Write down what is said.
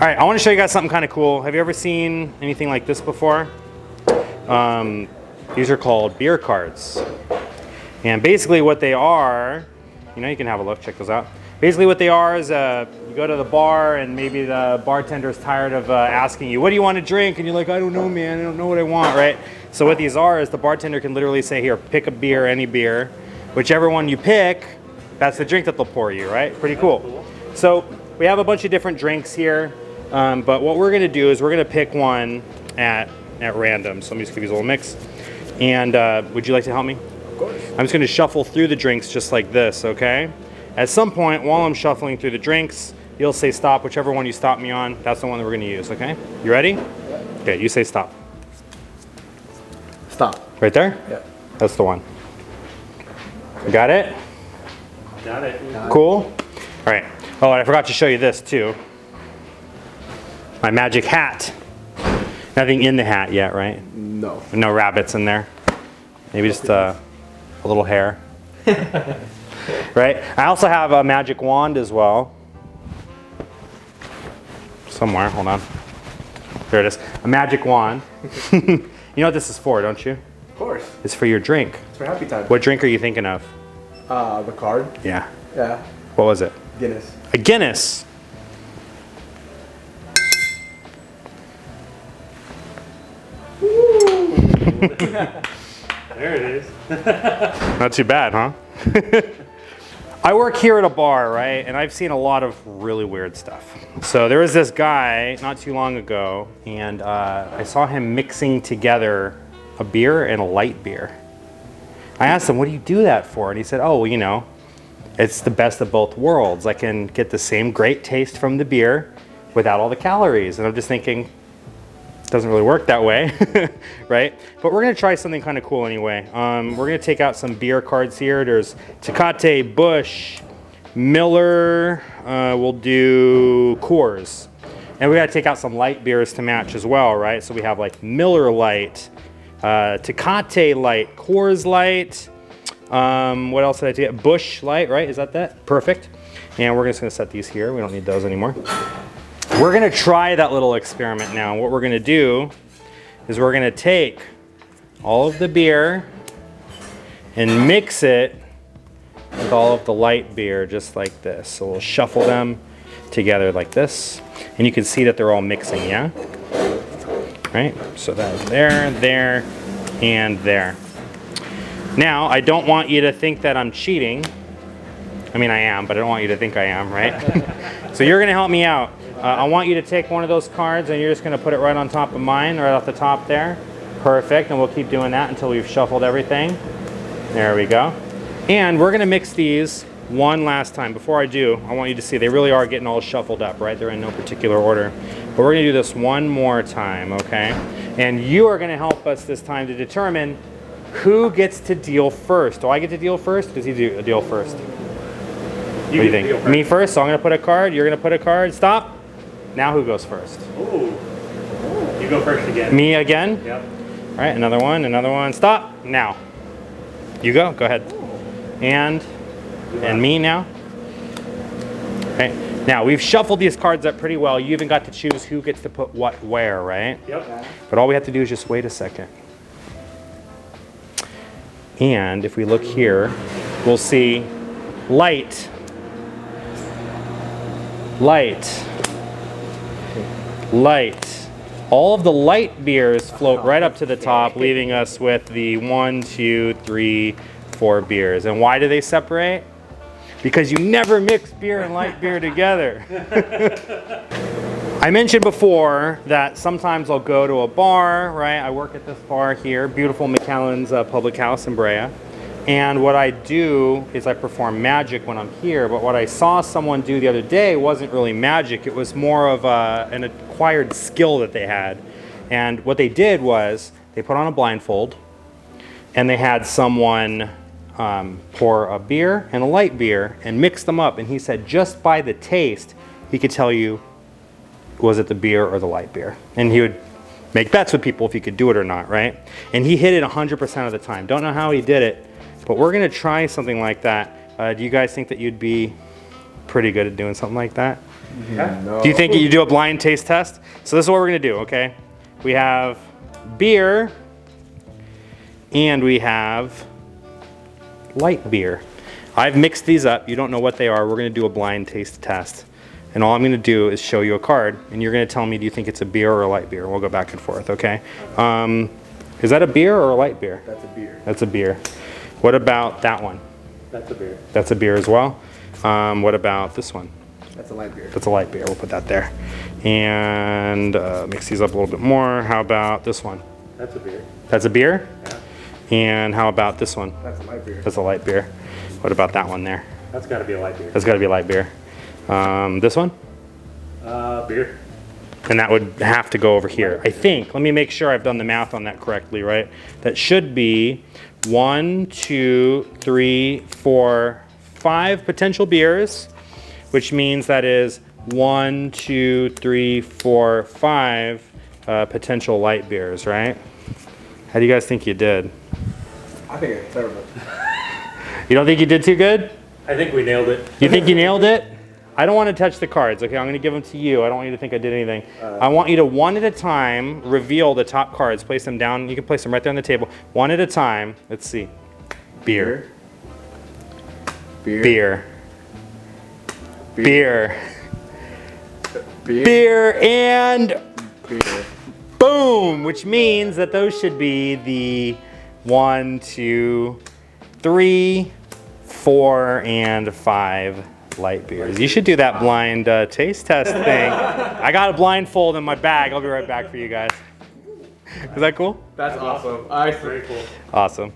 right, I want to show you guys something kind of cool. Have you ever seen anything like this before? These are called beer cards. And basically what they are, you know, you can have a look, check those out. Basically what they are is you go to the bar and maybe the bartender's tired of asking you, what do you want to drink? And you're like, I don't know, man, I don't know what I want, right? So what these are is the bartender can literally say, here, pick a beer, any beer. Whichever one you pick, that's the drink that they'll pour you, right? Pretty cool. So we have a bunch of different drinks here, but what we're gonna do is we're gonna pick one at random. So let me just give you a little mix. And would you like to help me? Of course. I'm just gonna shuffle through the drinks just like this, okay? At some point, while I'm shuffling through the drinks, you'll say stop. Whichever one you stop me on, that's the one that we're gonna use, okay? You ready? Yeah. Okay, you say stop. Stop. Right there? Yeah. That's the one. Got it? Got it. Cool? All right. Oh, and I forgot to show you this too. My magic hat. Nothing in the hat yet, right? No. No rabbits in there. Maybe just a little hair. Right? I also have a magic wand as well. Somewhere, hold on. There it is. A magic wand. You know what this is for, don't you? Of course. It's for your drink. It's for happy time. What drink are you thinking of? The card. Yeah. Yeah. What was it? Guinness. A Guinness. There it is. Not too bad, huh? I work here at a bar, right? And I've seen a lot of really weird stuff. So there was this guy not too long ago, and I saw him mixing together a beer and a light beer. I asked him, what do you do that for? And he said, oh, well, you know, it's the best of both worlds. I can get the same great taste from the beer without all the calories. And I'm just thinking, it doesn't really work that way, right? But we're gonna try something kind of cool anyway. We're gonna take out some beer cards here. There's Tecate, Busch, Miller, we'll do Coors. And we gotta take out some light beers to match as well, right? So we have like Miller Light, Tecate Light, Coors Light, what else did I do? Busch Light, right? Is that? Perfect. And we're just gonna set these here. We don't need those anymore. We're gonna try that little experiment now. What we're gonna do is we're gonna take all of the beer and mix it with all of the light beer just like this. So we'll shuffle them together like this. And you can see that they're all mixing, yeah? Right? So that's there, there, and there. Now, I don't want you to think that I'm cheating. I mean, I am, but I don't want you to think I am, right? So you're gonna help me out. I want you to take one of those cards and you're just gonna put it right on top of mine, right off the top there. Perfect, and we'll keep doing that until we've shuffled everything. There we go. And we're gonna mix these one last time. Before I do, I want you to see they really are getting all shuffled up, right? They're in no particular order. But we're gonna do this one more time, okay? And you are gonna help us this time to determine who gets to deal first. Do I get to deal first? Does he do deal first? What do you think? Me first, so I'm gonna put a card, you're gonna put a card, stop. Now who goes first? Ooh. You go first again. Me again? Yep. All right, another one, stop. Now. You go ahead. And me now. Okay, now we've shuffled these cards up pretty well. You even got to choose who gets to put what where, right? Yep. But all we have to do is just wait a second. And if we look here, we'll see light, light, light. All of the light beers float right up to the top, leaving us with the 1, 2, 3, 4 beers. And why do they separate? Because you never mix beer and light beer together. I mentioned before that sometimes I'll go to a bar, right? I work at this bar here, beautiful Macallans Public House in Brea. And what I do is I perform magic when I'm here, but what I saw someone do the other day wasn't really magic. It was more of an acquired skill that they had. And what they did was they put on a blindfold and they had someone pour a beer and a light beer and mix them up. And he said just by the taste, he could tell you, was it the beer or the light beer? And he would make bets with people if he could do it or not, right? And he hit it 100% of the time. Don't know how he did it, but we're gonna try something like that. Do you guys think that you'd be pretty good at doing something like that. No. Do you think you do a blind taste test? So this is what we're gonna do, okay? We have beer and we have light beer. I've mixed these up. You don't know what they are. We're gonna do a blind taste test. And all I'm gonna do is show you a card and you're gonna tell me, do you think it's a beer or a light beer? We'll go back and forth, okay? Is that a beer or a light beer? That's a beer. That's a beer. What about that one? That's a beer. That's a beer as well. What about this one? That's a light beer. That's a light beer. We'll put that there. And mix these up a little bit more. How about this one? That's a beer. That's a beer? Yeah. And how about this one? That's a light beer. That's a light beer. What about that one there? That's got to be a light beer. That's got to be a light beer. This one? Beer. And that would have to go over here. I think, let me make sure I've done the math on that correctly, right? That should be 1, 2, 3, 4, 5 potential beers, which means that is 1, 2, 3, 4, 5 potential light beers, right? How do you guys think you did? I think it's terrible. You don't think you did too good? I think we nailed it. You think you nailed it? I don't want to touch the cards, okay? I'm going to give them to you. I don't want you to think I did anything. I want you to, one at a time, reveal the top cards. Place them down. You can place them right there on the table. One at a time. Let's see. Beer. Beer. Beer. Beer. Beer. Beer. And Beer. boom! Which means that those should be the 1, 2, 3, 4, and 5 light beers. You should do that blind taste test thing. I got a blindfold in my bag. I'll be right back for you guys. Is that cool? That's awesome. I Very cool. Awesome.